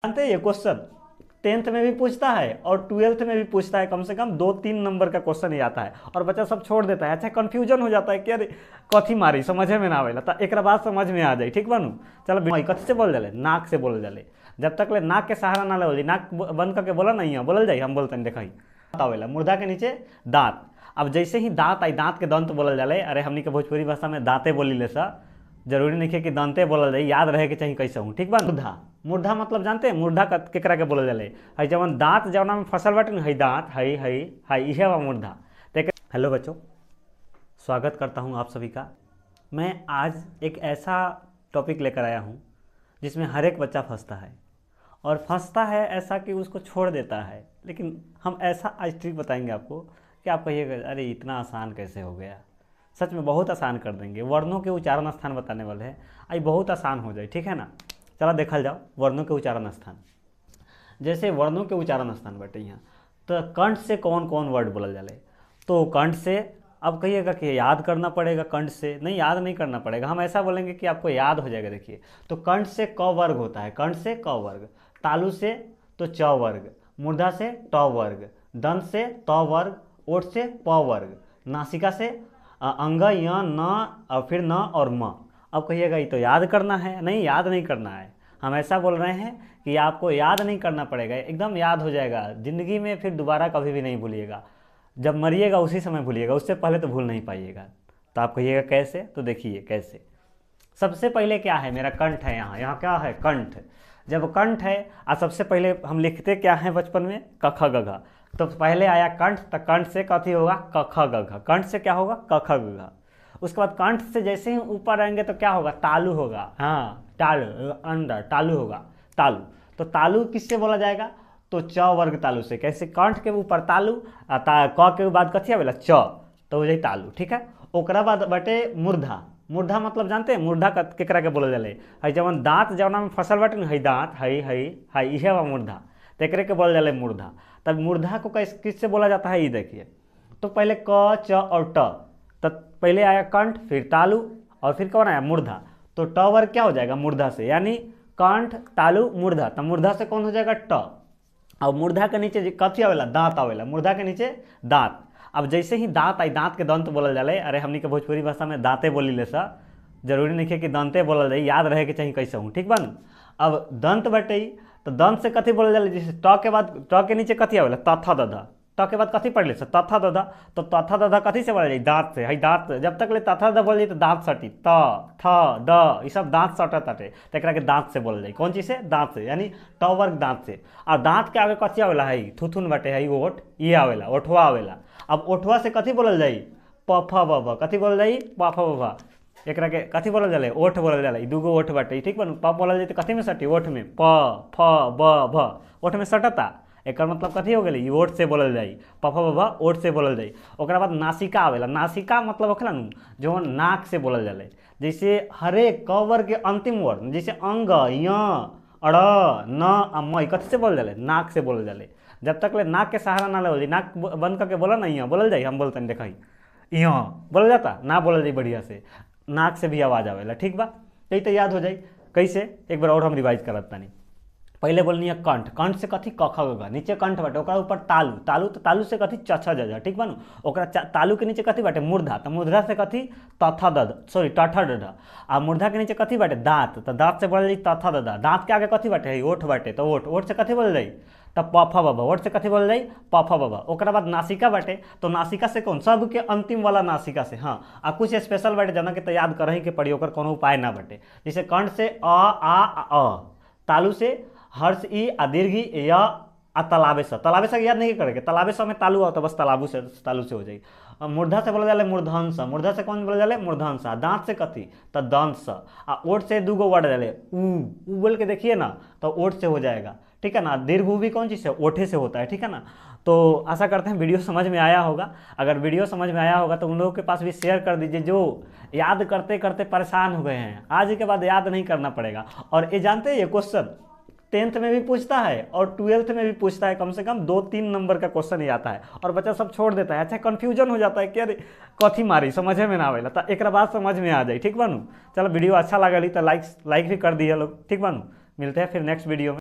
जानते हैं ये क्वेश्चन 10th में भी पूछता है और 12th में भी पूछता है। कम से कम 2-3 नंबर का क्वेश्चन ही आता है और बच्चा सब छोड़ देता है। अच्छा कंफ्यूजन हो जाता है कि अरे कथी मारी समझे में ना आवेला तो एक बात समझ में आ जाए। ठीक बनू चलो कथी से बोल जाले नाक से बोल जाले। जब तक ले नाक के सहारा ना ले नाक बंद करके बोला नहीं है बोलल जाए। हम बोलते हैं देखा आवेला मुर्दा के नीचे दांत। अब जैसे ही दांत आई दांत के दंत बोलल जाले। अरे हमनी के भोजपुरी भाषा में दांते बोली ले सा जरूरी नहीं है कि दंते बोलल जाए याद रहे के चाहिए कैसे हूँ। ठीक बा मुर्धा मुर्धा मतलब जानते हैं मुर्धा केकरा के बोलल जाले है जवन दांत जवना में फसल बाटे न है दांत है इहे बा मुर्धा। हेलो बच्चों स्वागत करता हूं आप सभी का। मैं आज एक ऐसा टॉपिक लेकर आया हूं जिसमें हर एक बच्चा फंसता है और फंसता है ऐसा कि उसको छोड़ देता है। लेकिन हम ऐसा आज ट्रिक बताएंगे आपको कि आप कहिएगा अरे इतना आसान कैसे हो गया। सच में बहुत आसान कर देंगे। वर्णों के उच्चारण स्थान बताने वाले हैं आई बहुत आसान हो जाए। ठीक है ना चला देखल जाओ वर्णों के उच्चारण स्थान। जैसे वर्णों के उच्चारण स्थान बटे यहाँ तो कंठ से कौन कौन वर्ड बोलल जाले। तो कंठ से अब कहिएगा कि याद करना पड़ेगा। कंठ से नहीं याद नहीं करना पड़ेगा। हम ऐसा बोलेंगे कि आपको याद हो जाएगा। देखिए तो कंठ से क वर्ग होता है। कंठ से क वर्ग, तालु से तो च वर्ग, मूर्धा से ट वर्ग, दंत से त वर्ग, ओठ से प वर्ग, नासिका से अंग य न और फिर न और म। अब कहिएगा ये तो याद करना है। नहीं याद नहीं करना है। हम ऐसा बोल रहे हैं कि आपको याद नहीं करना पड़ेगा एकदम याद हो जाएगा। ज़िंदगी में फिर दोबारा कभी भी नहीं भूलिएगा। जब मरिएगा उसी समय भूलिएगा, उससे पहले तो भूल नहीं पाइएगा। तो आप कहिएगा कैसे तो देखिए कैसे। सबसे पहले क्या है मेरा कंठ है। यहाँ क्या है कंठ। जब कंठ है सबसे पहले हम लिखते क्या है बचपन में क ख ग घ। तो पहले आया कंठ तो कंठ से कथी होगा क ख ग घ। कंठ से क्या होगा क ख ग घ। उसके बाद कंठ से जैसे ही ऊपर आएंगे तो क्या होगा तालु होगा। हाँ तालु अंदर तालु होगा तालु। तो तालु किससे बोला जाएगा तो च वर्ग तालु से। कैसे कंठ के ऊपर तालु क के बाद कथी आवेला च तो हो जाए तालु। ठीक है ओकरा बाद बटे मूर्धा। मूर्धा मतलब जानते हैं मूर्धा केकरा के बोलल जाले है जवन दांत जवना में फसल बाटे न है दांत है इहे बा मूर्धा। तो एकरे के बोलल जाले मूर्धा। तब मूर्धा को किससे बोला जाता है ये देखिए। तो पहले क च और ट तो पहले आया कंठ फिर तालु और फिर कौन आया मूर्धा। तो ट वर्ग क्या हो जाएगा मूर्धा से यानी कंठ तालु मूर्धा। तो मूर्धा से कौन हो जाएगा ट। और मूर्धा के नीचे कथी आवेला दांत आवेला। मूर्धा के नीचे दांत। अब जैसे ही दांत आई दांत के दंत बोलल जाले। अरे हमनी के भोजपुरी भाषा में दांते बोली ले सा जरूरी नहीं है कि दंते बोलल जाए याद रहे के चाहिए कैसे हूँ। ठीक बन अब दंत बटे तो दंत से कथी बोलल जाले जैसे ट के बाद ट के नीचे कथी आवेला तथा दधा। ट के बाद कथी पढ़ ले तथा दधा। तो तथा दधा कथी से बोला जाए दांत से है दांत। जब तक ले तथा दधा बोल जाए तो दांत सटी त थ द ये सब दांत सटत ताटे तो एकरा के दांत से बोलल जाए। कौन चीज से दांत से यानी ट वर्ग दांत से। और दांत के आगे कथी आवेला है थुथुन बटे है ओठ ये आवेला ओठवा आवेला। अब ओठवा से कथी बोलल जाई प फ ब भ। कथी बोलल जाई प फ ब भ। एकरा के कथी बोलल जाले ओठ बोलल जाले। दूगो ओठ बाटे ठीक बन प बोलल जाए तो कथी में सटी ओठ में प फ ब भ ओठ में सटता। एकर मतलब कथी हो गई ओठ से बोलल जाई प फ ब भ ओठ से बोलल जाई। ओकरा बाद नासिका आवेला। नासिका मतलब होखेला न जो नाक से बोलल जाले। जैसे हरे क वर्ग के अंतिम वर्ण जैसे अंग य अड़ न आ म कथी से बोलल जाले नाक से बोलल जाले। जब तक ले नाक के सहारा ना ले नाक बंद करके बोला नहीं बोलल जाए। हम बोलते हैं देखा यहाँ बोलल जाता ना बोलल जाए बढ़िया से नाक से भी आवाज़ आवेला। ठीक बा यही तो याद हो जाए कैसे। एक बार और हम रिवाइज करत तानी। पहले बोलनी है कंठ। कंठ से कथी क ख ग घ। नीचे कंठ बाटे ओकरा ऊपर तालु तालु तो तालु से कथी च छ ज झ। ठीक बानू ओकरा तालु के नीचे कथी बाटे मूर्धा। तो मूर्धा से कथी तथा दध सॉरी टठा डढ। आ मूर्धा के नीचे कथी बाटे दांत। तो दांत से बोल जाई तथा दधा। दांत के आगे कथी बाटे है ओठ बाटे तो ओठ ओठ से कथी बोल जाई तब प फ ब भ। ओठ से कथी बोल जाई प फ ब भ। ओकरा बाद नासिका बाटे तो नासिका से कौन सब के अंतिम वाला नासिका से। हाँ आ कुछ स्पेशल बाटे जना के तो याद करही के पड़ी ओकर कोनो उपाय ना बाटे। जैसे कंठ से अ तालु से हर्ष ई आ दीर्घी या तलाबे से याद नहीं करेंगे। तलाबे से में तालु आओ तो बस तालु से हो जाए। मूर्धा से बोला जाले मूर्धंस। मूर्धा से कौन बोला जाले मूर्धंस। दांत से कथी तो दंत स। आ ओठ से दूगो वर्ड जाले ऊ बोल के देखिए ना तो ओठ से हो जाएगा। ठीक है ना दीर्घ भी कौन चीज़ से ओठे से होता है। ठीक है ना तो आशा करते हैं वीडियो समझ में आया होगा। अगर वीडियो समझ में आया होगा तो उन लोगों के पास भी शेयर कर दीजिए जो याद करते करते परेशान हो गए हैं। आज के बाद याद नहीं करना पड़ेगा। और ये जानते हैं ये क्वेश्चन 10th में भी पूछता है और 12th में भी पूछता है। कम से कम 2-3 नंबर का क्वेश्चन ही आता है और बच्चा सब छोड़ देता है। अच्छा कंफ्यूजन हो जाता है कि अरे कथी मारी समझे में ना आवेला तो एक बात समझ में आ जाए। ठीक बनू चलो वीडियो अच्छा लगा तो लाइक भी कर दिए लोग। ठीक बनू मिलते हैं फिर नेक्स्ट वीडियो में।